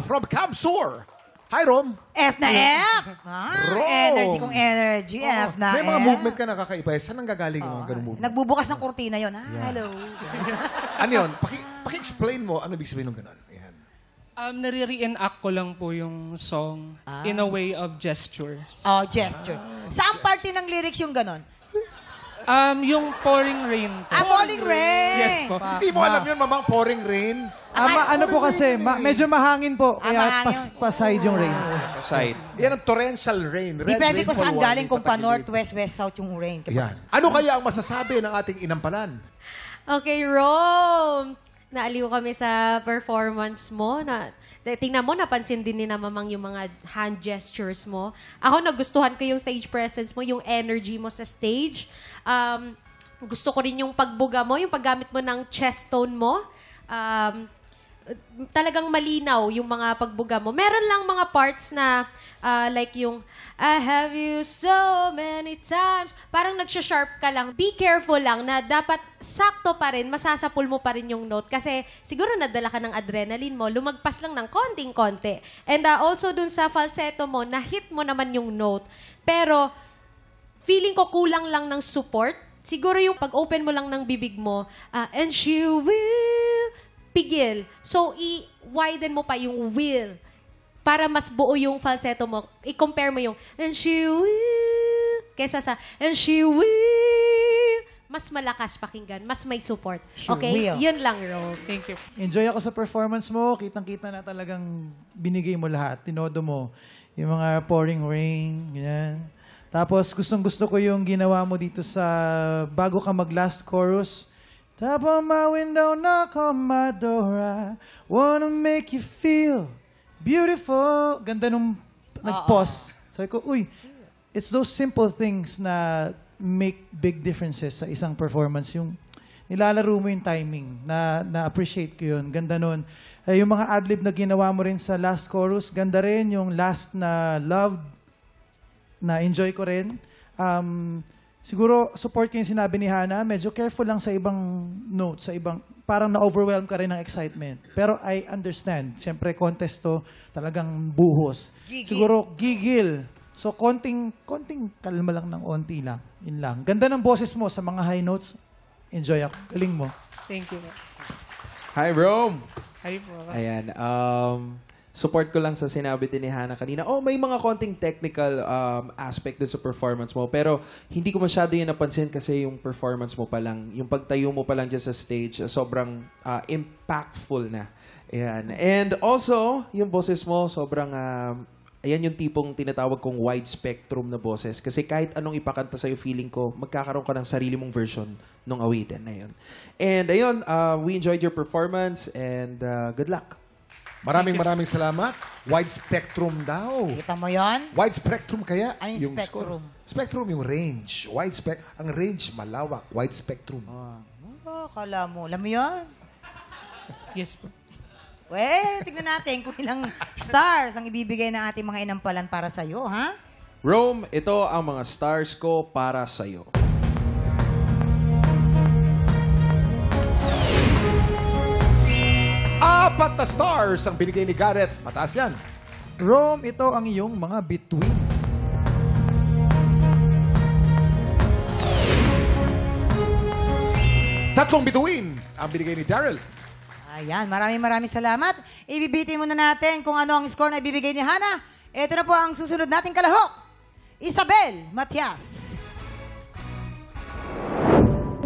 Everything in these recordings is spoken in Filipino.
from Camsur. Hi, Rom. F na F. Rom. Energy kong energy. F na May mga F. movement ka nakakaiba. Saan ang gagaling yung mga ganung movement? Nagbubukas ng kurtina yun. Hello. Ano yun? Paki-explain mo ano ibig sabihin ng ganun. Ayan. Nare-reenact ko lang po yung song in a way of gestures. Oh, gesture. Saan party ng lyrics yung ganon? Yung pouring rain po. Falling rain. Yes po. Hindi mo alam yun, mamang pouring rain. Ano po kasi, medyo mahangin po. Kaya mahangin. paside yung rain. Side. Yan ang torrential rain. Red Depende ko rainfall saan galing warning, kung pa patakilid. north, west, west, south yung rain. Ayan. Ano kaya ang masasabi ng ating inampalan? Okay, Rome. Naaliw kami sa performance mo. Tingnan mo, napansin din ni na mamang yung mga hand gestures mo. Ako, nagustuhan ko yung stage presence mo, yung energy mo sa stage. Gusto ko rin yung pagbuga mo, yung paggamit mo ng chest tone mo. Talagang malinaw yung mga pagbuga mo. Meron lang mga parts na like yung I have you so many times. Parang nagsha-sharp ka lang. Be careful lang na dapat sakto pa rin, masasapul mo pa rin yung note. Kasi siguro nadala ka ng adrenaline mo, lumagpas lang ng konting-konti. And also dun sa falsetto mo, na-hit mo naman yung note. Pero feeling ko kulang lang ng support. Siguro yung pag-open mo lang ng bibig mo, and she will pigil. So, i-widen mo pa yung will para mas buo yung falsetto mo. I-compare mo yung, and she will, kesa sa, and she will, mas malakas pakinggan, mas may support. Okay? will. Yun lang, Ro. Thank you. Enjoy ako sa performance mo. Kitang-kita na talagang binigay mo lahat. Tinodo mo. Yung mga pouring rain, ganyan. Tapos, gustong-gusto ko yung ginawa mo dito sa bago ka mag-last chorus. Tap on my window, knock on my door. I wanna make you feel beautiful. Ganda nung nag-pause. Sabi ko, uy, it's those simple things na make big differences sa isang performance. Yung nilalaro mo yung timing. Na-appreciate ko yun. Ganda nun. Yung mga adlib na ginawa mo rin sa last chorus, ganda rin. Yung last na love, na-enjoy ko rin. Siguro, support ko yung sinabi ni Hannah. Medyo careful lang sa ibang notes, sa ibang, parang na-overwhelm ka rin ng excitement. Pero I understand. Siyempre, contest to, talagang buhos. Gigil. Siguro, gigil. So, konting kalma lang ng onti lang. Yun lang. Ganda ng boses mo sa mga high notes. Enjoy ako. Galing mo. Thank you. Hi, Rome. Hi po. Ayan. Support ko lang sa sinabi din ni Hannah kanina. May mga konting technical aspect din sa performance mo. Pero hindi ko masyado yun napansin kasi yung performance mo pa lang, yung pagtayo mo pa lang dyan sa stage, sobrang impactful na. Ayan. And also, yung boses mo, sobrang, ayan yung tipong tinatawag kong wide spectrum na boses. Kasi kahit anong ipakanta sa'yo, feeling ko, magkakaroon ka ng sarili mong version ng awitin na yun. And ayun, we enjoyed your performance and good luck. Maraming salamat. Wide spectrum daw. Kita mo yon? Wide spectrum kaya? Ano yung spectrum? Score. Spectrum yung range. Ang range malawak. Wide spectrum. Kala mo. Alam mo yun? Yes po. Tignan natin kung ilang stars ang ibibigay ng ating mga inampalan para sa'yo, ha? Rome, ito ang mga stars ko para sa'yo. Apat na stars ang binigay ni Garrett. Mataas yan. Rome, ito ang iyong mga between. Tatlong bituin ang binigay ni Daryl. Ayan, maraming salamat. Ibibitin muna natin kung ano ang score na ibibigay ni Hannah. Ito na po ang susunod nating kalahok. Isabel Matias.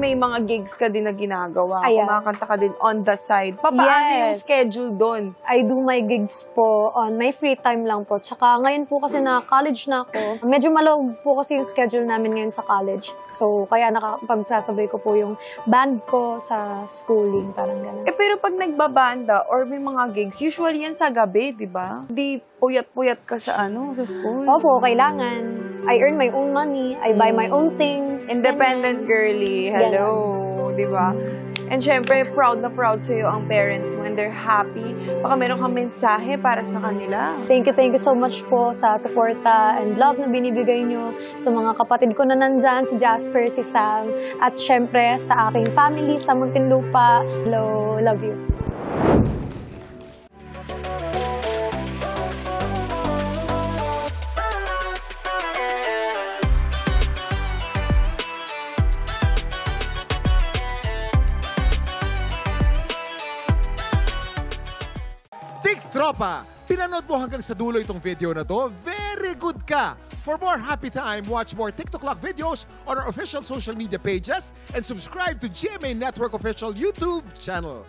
May mga gigs ka din na ginagawa. Ayan. Kumakanta ka din on the side. Paano yung Yes. schedule doon? I do my gigs po on my free time lang po. Tsaka ngayon po kasi na college na ako, medyo malawag po kasi yung schedule namin ngayon sa college. So, kaya nakapagsasabay ko po yung band ko sa schooling, parang gano'n. Pero pag nagbabanda or may mga gigs, usually yan sa gabi, di ba? Di puyat-puyat ka sa sa school. Opo, kailangan. I earn my own money. I buy my own things. Independent girly. Hello. Di ba? And syempre, proud na proud sa'yo ang parents mo and they're happy. Baka meron kang mensahe para sa kanila. Thank you so much po sa suporta and love na binibigay nyo sa mga kapatid ko na nandyan, si Jasper, si Sam, at syempre sa aking family sa Muntinlupa. Hello, love you. tropa, pinanood mo hanggang sa dulo itong video na to, very good ka! For more happy time, watch more TikTok Clock videos on our official social media pages and subscribe to GMA Network official YouTube channel.